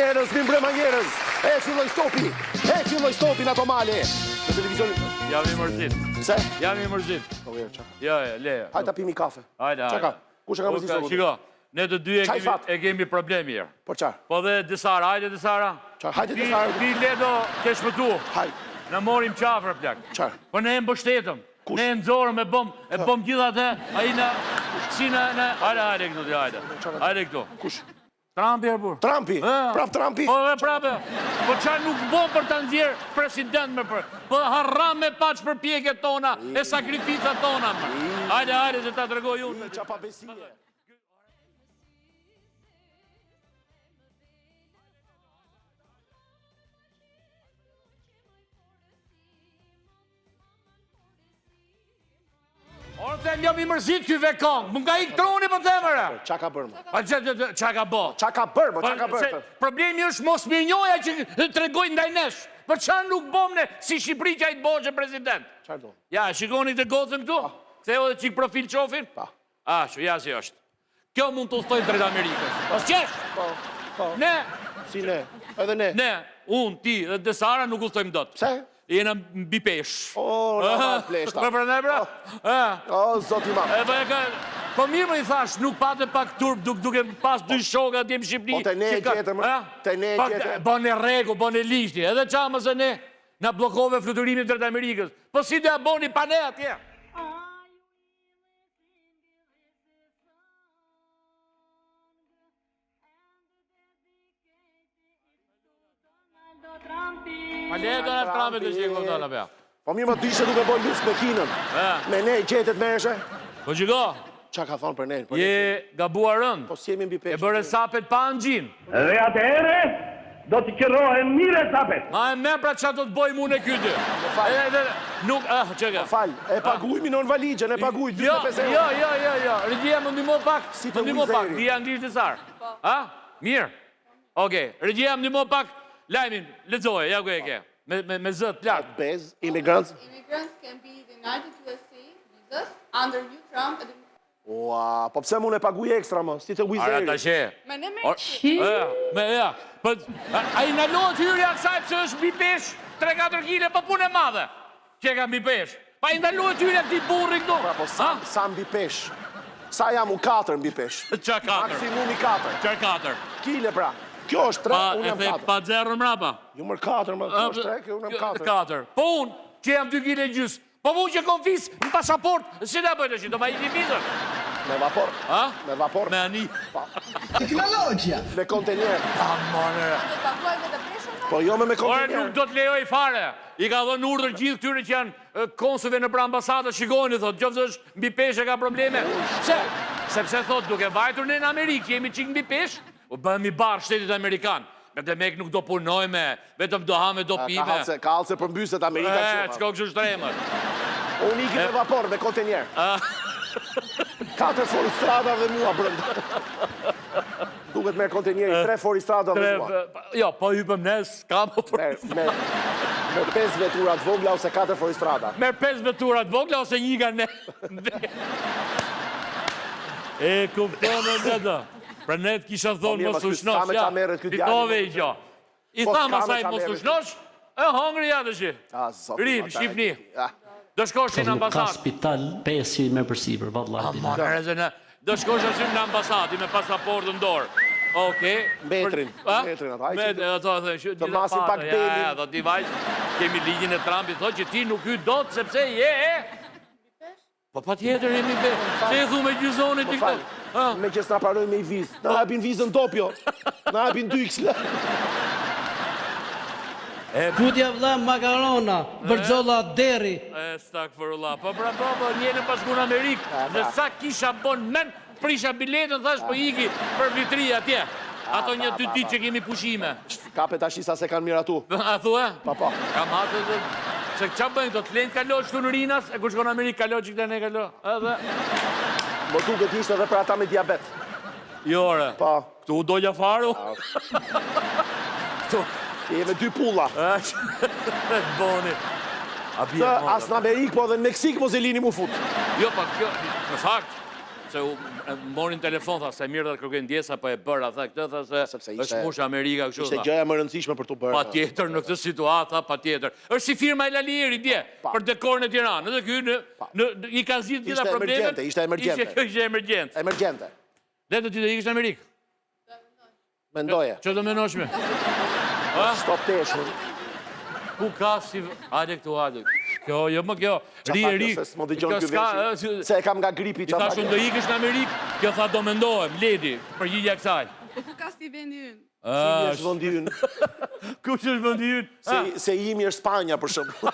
njerëz, mi mbrëma njerëz. E filloj stopi në ato male. Në televizion. Jam i mërzit. Pse? Jam i mërzit. Ja, leja. Hajta pimi kafe. Hajde. Çka? Kush e ka mërzit sot? Shiko, ne të dy e kemi problemi herë. Po çfarë? Po dhe Disara, hajde Disara. Çfarë? Hajde Disara. Ti ledo ke shpëtu. Hajde. Në morim qafër plak. Çfarë? Po ne e mbështetëm. Ne e nëzorëm e bëm gjitha të, a i në, si në, hajde këtu, hajde këtu. Kush? Trumpi herë burë. Trumpi? Prap Trumpi? Po prapë. Po qa nuk bom për të nxjerë president me për. Po harram me paq për pjeket tona, e sakrificat tona më. Hajde, se ta të regoj unë. Qa pa besie. Orë të jam i mërzit këve kongë, më nga ik troni për të emërë. Qa ka bërë më? Qa ka bërë? Qa ka bërë më? Qa ka bërë? Problemi është mos me njoja që të regojnë ndajnesh. Për qa nuk bomne si Shqipëri që a i të boqë prezident? Qa do? Ja, shikoni të gozën këtu? Ktheo dhe qik profil qofin? Pa. Ja si është. Kjo mund të ustojnë drejt Amerikës. Pas qesh? Po. Ne? Si ne? Edhe ne? Ne, unë, ti dhe Desara nuk ustojmë dot. Pse? Jena mbi pesh. Në marë pleshta. Për ne, bra? Zoti ma. Po mirë më i thash, nuk pate pak turp duke pas dy shoka t'jem Shqipni. Po të ne e gjetëm, të ne e gjetëm. Bone regu, bone lishti, edhe qama se ne na blokove fluturimin drejt Amerikës. Po si dhe boni pa ne atje? Ma le Donald Trumpit të qenë këmë të në Po mirë më dishe duke bojë lusë me kinën. Me ne i gjetet me eshe. Po qiko? Qa ka thonë për ne? Je gabuar rënd. Po si jemi mbi peshë. E bërë sapet pa në gjinë. Dhe atëhere do t'i qërohen mire sapet. Ma e me pra qa do të bojë mu në kyty. Nuk, qëka. Fal, e pagujmi në valigjen, e paguj 25 euro. Jo. Regjia më ndimo pak. Si të pak. Di anglisht të sarë. Mirë. Oke, regjia më ndimo pak. Lajmin, lexoje, ja ku e ke. Me zët, plak. Bez, immigrants. Immigrants can be denied to USA visas under you Trump. Ua, po pse mu ne paguj ekstra më, si të Ara Wizeri. ta she. Me ne me A i nalohet hyrja kësaj pëse është mbi pesh 3-4 kile, po punë e madhe. Që ka mbi pesh. Pa i nalohet hyrja këti burri këtu. Pra, po sa mbi pesh. Sa jam unë 4 mbi pesh. Qa 4? Maksimumi 4. Qa 4? Kile pra. Kjo është 3, unë jam 4. Pa zerën mrapa? Ju mërë 4, më kjo është 3, kjo unë jam 4. 4. Po unë, që jam 2 kile gjysë. Po unë që kom fis në pasaport, si da bëjtë është, do ma i një vizër. Me vapor. Me vapor. Me ani. Teknologja. Me kontenjer. Po jo me kontenjer. Ore nuk do të lejoj fare. I ka dhënë urdhër gjithë këtyre që janë konsuve në pra ambasatë, shikojnë, thotë, qoftë është mbi peshe ka probleme. Pse? Sepse thotë, duke vajtur në Amerikë, jemi qikë mbi peshë, u bëhemi barë shtetit Amerikanë. Me të mek nuk do punojme, vetëm do hame, do pime. Ka halë se përmbyset Amerika që. Qko kështu shtremët. Unë iki me vapor, me kontenjer. 4 foristrada dhe mua brënda. Duket me kontenjeri, 3 foristrada dhe mua. Jo, po hypëm nes, kam o foristrada. Me 5 veturat vogla ose 4 foristrada. Me 5 veturat vogla ose një nga ne. E kuptonë në dhe. Pra ne të kisha thonë mos u shnosh, ja, pitove i gjo. I thamë asaj mos u shnosh, e hongri ja të shi. Rim, Shqipni. Do shkosh në ambasatë. Ka spital 5 me përsipër, valla. Do shkosh në ambasatë me pasaportën dorë. Oke. Metrin ataj. Të masin pak belin. Do t'i vajtë, kemi ligjin e Trumpit, thot që ti nuk hy do të sepse je Po pa tjetër jemi be, se e thu me gjyzonit i këtë. Me që s'na parojnë me i vizë, na hapin vizën topjo, na hapin 2 x'le. Putja vla makarona, bërgjolla deri. Stakfirullah, po njene pashku në Amerikë, dhe sa kisha bon men, prisha biletën, thash po iki për vitri atje. Ato një 2 ditë që kemi pushime. Kape tash sa se kanë miratu. A thua? Pa. Kam atë dhe... Se qa bëjnë, do të lenë kalo që të në rinas, e kur shko në Amerikë kalo që këtë ne kalo. Më tu këtë ishte dhe për ata me diabet. Jore. Pa. Këtu u dojja faru. Je me 2 pulla. Boni. As në Amerikë, po dhe në Meksikë mos e lini mu fut. Jo, pa kjo, në fakt, se morin telefon, tha, se mirë dhe kërkojnë ndjesa, po e bëra, tha, këtë, tha, se është mush Amerika, kështu, Ishte gjëja më rëndësishme për të bërë. Pa tjetër në këtë situatë, pa tjetër. është si firma e Lalieri, dje, për dekorën e Tiranë. Edhe ky i ka zgjidhur gjitha problemet. Ishte emergjente. Ishte emergjente. Emergjente. Le të ty të ikësh në Amerikë. Mendoje. Që do menosh me? Stop teshën. Ku ka si... Hajde këtu, hajde. Kjo, jo më kjo. Ri. S'mo dëgjon ky vesh. Se e kam nga gripi çfarë. I thashun do ikësh në Amerikë, kjo tha do mendohem, Ledi, përgjigja kësaj. Ku ka si vendi ynë? është vendi ynë. Kush është vendi ynë? Se imi është Spanja për shembull.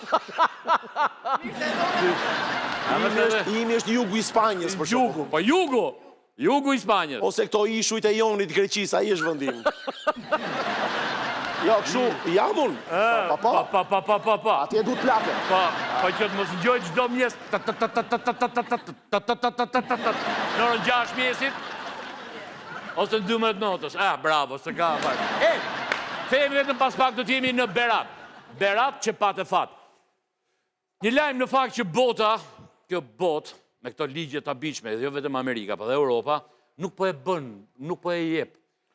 Imi është jugu i Spanjës për shembull. Po jugu. Jugu i Spanjës. Ose këto ishujt e jonit Greqisë, ai është vendim. Jo, kështu, jamun. Pa. Atje du të plake. Pa që të mos ngjoj çdo mjes. Në orën 6 mjesit. Ose në 12 notës. Bravo, se ka fat. Themi vetëm pas pak do të jemi në Berat. Berat që patë fat. Një lajm në fakt që bota, kjo botë, me këto ligje të abishme, dhe jo vetëm Amerika, pa dhe Europa, nuk po e bën, nuk po e jep.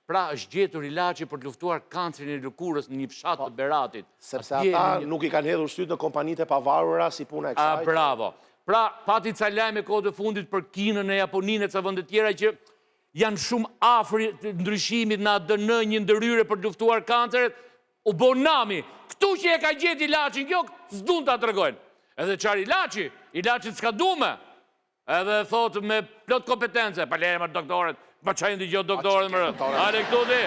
Pra është gjetur ilaçi për të luftuar kancerin e lëkurës në një fshat të Beratit. Sepse ata nuk i kanë hedhur sytë në kompanitë e pavarura si puna e kësaj. Bravo. Pra, pati ca lajme kohë të fundit për Kinën e Japoninë e ca vende tjera që janë shumë afër ndryshimit në ADN një ndërhyre për të luftuar kanceret, u bon nami. Ktu që e ka gjetë ilaçin kjo, s'dun ta tregojnë. Edhe çfarë ilaçit s'ka dume. Edhe thotë me plot kompetence, pa lejë më doktorët, pa qajnë t'i gjotë doktorët më rëtë. Hajde këtu ti.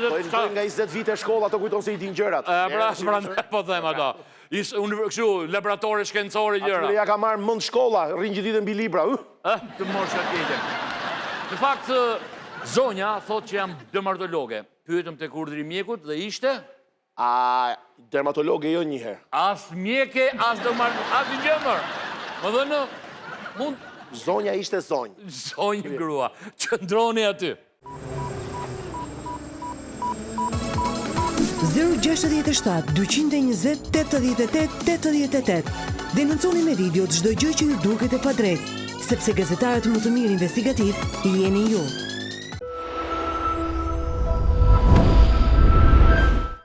Po e nga 20 vite shkolla të kujton se i din gjërat. Pra ne po them ato. Kështu, laboratore shkencore gjëra. Atyre ja ka marrë mend shkolla, rrinë gjithë ditë mbi libra. Të mosh akete. Në fakt, zonja thotë që jam dermatologe. Pyetëm tek urdhri i mjekut dhe ishte? Dermatologe jo njëherë. As mjeke, as i gjëmër. Më dhe në mund... Zonja ishte zonjë. Zonjë grua. Qëndroni aty. 067-220-88-88. Denonconi me video të çdo gjë që ju duket e padrejtë, sepse gazetarët më të mirë investigativ jeni ju.